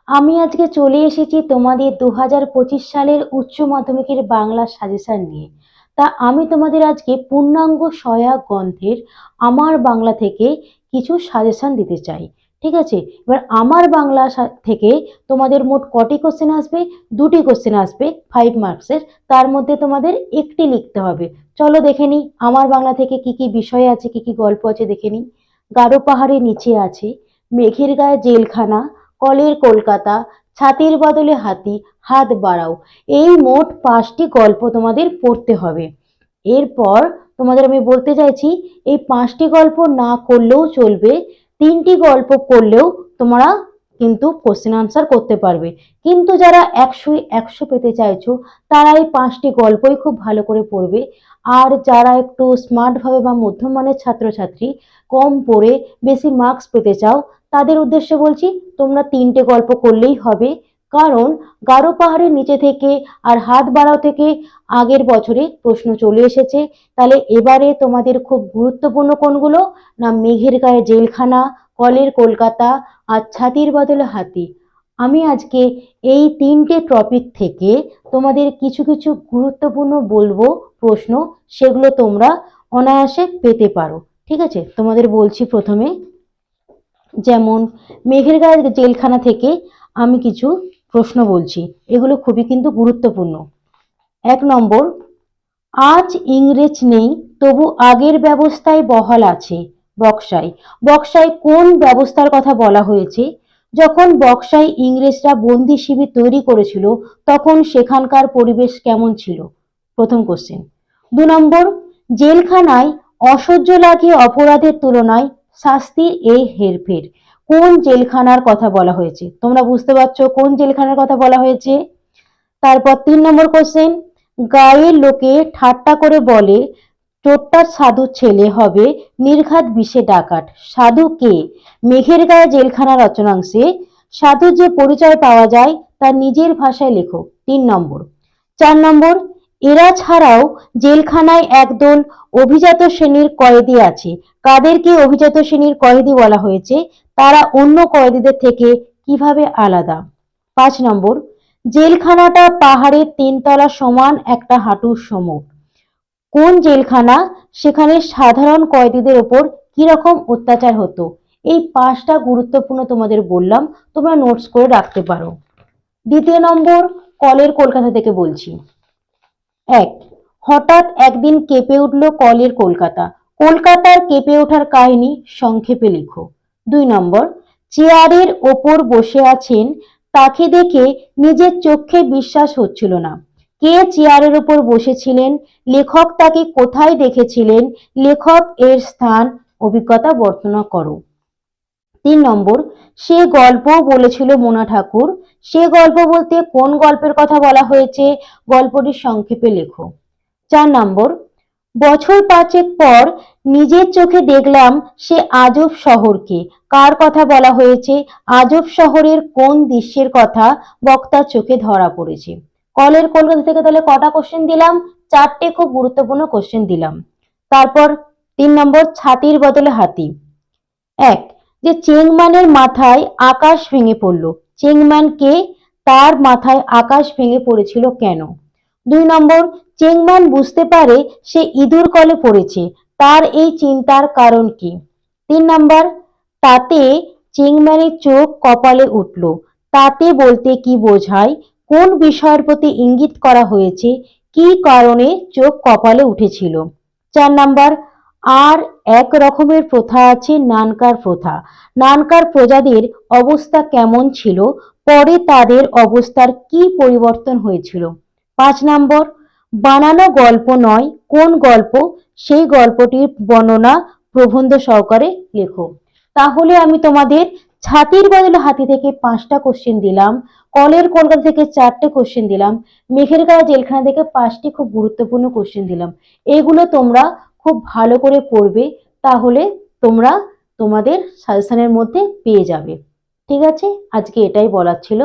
আমি আজকে চলে এসেছি তোমাদের 2025 সালের উচ্চ মাধ্যমিকের বাংলা সাজেশন নিয়ে। তা আমি তোমাদের আজকে পূর্ণাঙ্গ সহায়ক গ্রন্থের আমার বাংলা থেকে কিছু সাজেশন দিতে চাই। ঠিক আছে, এবার আমার বাংলা থেকে তোমাদের মোট কটি কোশ্চেন আসবে? দুটি কোশ্চেন আসবে 5 মার্কসের। তার মধ্যে তোমাদের একটি লিখতে হবে। চলো দেখে নিই আমার বাংলা থেকে কি কি বিষয় আছে, কি কি গল্প আছে দেখে নিই। গারো পাহাড়ের নিচে আছে, মেঘের গায়ে জেলখানা, কলের কলকাতা, ছাতির বদলে হাতি, হাত বাড়াও। এই মোট 5টি গল্প তোমাদের পড়তে হবে। এরপর তোমাদের আমি বলতে চাইছি, এই 5টি গল্প না করলেও চলবে, 3টি গল্প করলেও তোমরা কিন্তু কোশ্চেন আনসার করতে পারবে। কিন্তু যারা 100 পেতে চাইছো তারা এই 5টি গল্পই খুব ভালো করে পড়বে। আর যারা একটু স্মার্ট ভাবে বা মধ্যম মানের ছাত্রছাত্রী, কম পড়ে বেশি মার্কস পেতে চাও, তাদের উদ্দেশ্যে বলছি তোমরা 3টে গল্প করলেই হবে। কারণ গারো পাহাড়ের নিচে থেকে আর হাত বাড়াও থেকে আগের বছরে প্রশ্ন চলে এসেছে। তাহলে এবারে তোমাদের খুব গুরুত্বপূর্ণ কোনগুলো? না, মেঘের গায়ে জেলখানা, কলের কলকাতা আর ছাতির বদলে হাতি। আমি আজকে এই 3টে টপিক থেকে তোমাদের কিছু কিছু গুরুত্বপূর্ণ বলবো প্রশ্ন, সেগুলো তোমরা অনায়াসে পেতে পারো। ঠিক আছে, তোমাদের বলছি প্রথমে। যেমন মেঘের গায়ে জেলখানা থেকে আমি কিছু প্রশ্ন বলছি, এগুলো খুবই কিন্তু গুরুত্বপূর্ণ। 1 নম্বর, আজ ইংরেজ নেই তবু আগের ব্যবস্থায় বহাল আছে বক্সাই। বক্সাই কোন ব্যবস্থার কথা বলা হয়েছে? যখন বক্সাই ইংরেজরা বন্দি শিবির তৈরি করেছিল তখন সেখানকার পরিবেশ কেমন ছিল? প্রথম কোশ্চেন। 2 নম্বর, জেলখানায় অসহ্য লাগে অপরাধের তুলনায় শাস্তির এই হেরফের। কোন জেলখানার কথা বলা হয়েছে? তোমরা বুঝতে পারছো কোন জেলখানার কথা বলা হয়েছে। তারপর 3 নম্বর কোশ্চেন, গায়ের লোকে ঠাট্টা করে বলে চোরটার সাধু ছেলে হবে নির্ঘাত বিষে ডাকাত। সাধু কে? মেঘের গায়ে জেলখানা রচনাংশে সাধুর যে পরিচয় পাওয়া যায় তার নিজের ভাষায় লেখো। 3 নম্বর। 4 নম্বর, এরা ছাড়াও জেলখানায় একদল অভিজাত শ্রেণীর কয়েদি আছে। কাদেরকে অভিজাত শ্রেণীর কয়েদি বলা হয়েছে? তারা অন্য কয়েদিদের থেকে কিভাবে আলাদা? 5 নম্বর, জেলখানাটা পাহাড়ের 3 তলা সমান একটা হাঁটুর সম। কোন জেলখানা? সেখানে সাধারণ কয়েদিদের ওপর কিরকম অত্যাচার হতো? এই 5টা গুরুত্বপূর্ণ তোমাদের বললাম, তোমরা নোটস করে রাখতে পারো। 2 নম্বর, কলের কলকাতা থেকে বলছি। 1, হঠাৎ একদিন কেঁপে উঠল কলের কলকাতা। কলকাতার কেঁপে ওঠার কাহিনী সংক্ষেপে লেখো। 2 নম্বর, চেয়ারের ওপর বসে আছেন, তাকে দেখে নিজের চোখে বিশ্বাস হচ্ছিল না। কে চেয়ারের ওপর বসেছিলেন? লেখক তাকে কোথায় দেখেছিলেন? লেখক এর স্থান অভিজ্ঞতা বর্ণনা করো। 3 নম্বর, সে গল্পও বলেছিল মোনা ঠাকুর। সে গল্প বলতে কোন গল্পের কথা বলা হয়েছে? গল্পটি সংক্ষেপে লেখো। 4 নম্বর, বছর 5 পর নিজের চোখে দেখলাম সে আজব শহরকে। কার কথা বলা হয়েছে? আজব শহরের কোন দৃশ্যের কথা বক্তার চোখে ধরা পড়েছে? কলের কলকাতা থেকে তাহলে কটা কোশ্চেন দিলাম? 4টে খুব গুরুত্বপূর্ণ কোশ্চেন দিলাম। তারপর 3 নম্বর, ছাতির বদলে হাতি। 1, যে চেংম্যানের মাথায় আকাশ ভেঙে পড়ল। চেংম্যান কে? তার মাথায় আকাশ ভেঙে পড়েছিল কেন? 2 নম্বর, চেংম্যান বুঝতে পারে সে ইঁদুর কলে পড়েছে, তার এই চিন্তার কারণ কি? 3 নম্বর, তাতে চেংম্যানের চোখ কপালে উঠল। তাতে বলতে কি বোঝায়? কোন বিষয়ের প্রতি ইঙ্গিত করা হয়েছে? কি কারণে চোখ কপালে উঠেছিল? 4 নম্বর, আর এক রকমের প্রথা আছে নানকার প্রথা। নানকার প্রজাদের অবস্থা কেমন ছিল? পরে তাদের অবস্থার কি পরিবর্তন হয়েছিল? 5 নম্বর, বানানো গল্প নয় কোন গল্প? সেই গল্পটির বর্ণনা প্রবন্ধ সহকারে লেখো। তাহলে আমি তোমাদের ছাতির বদলে হাতি থেকে 5টা কোশ্চেন দিলাম, কলের কলকাতা থেকে 4টে কোশ্চেন দিলাম, মেঘের গায়ে জেলখানা থেকে 5টি খুব গুরুত্বপূর্ণ কোশ্চেন দিলাম। এগুলো তোমরা খুব ভালো করে পড়বে, তাহলে তোমরা তোমাদের সাজেশনের মধ্যে পেয়ে যাবে। ঠিক আছে, আজকে এটাই বলার ছিল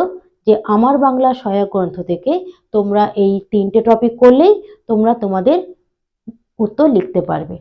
যে আমার বাংলা সহায়ক গ্রন্থ থেকে তোমরা এই 3টে টপিক করলেই তোমরা তোমাদের উত্তর লিখতে পারবে।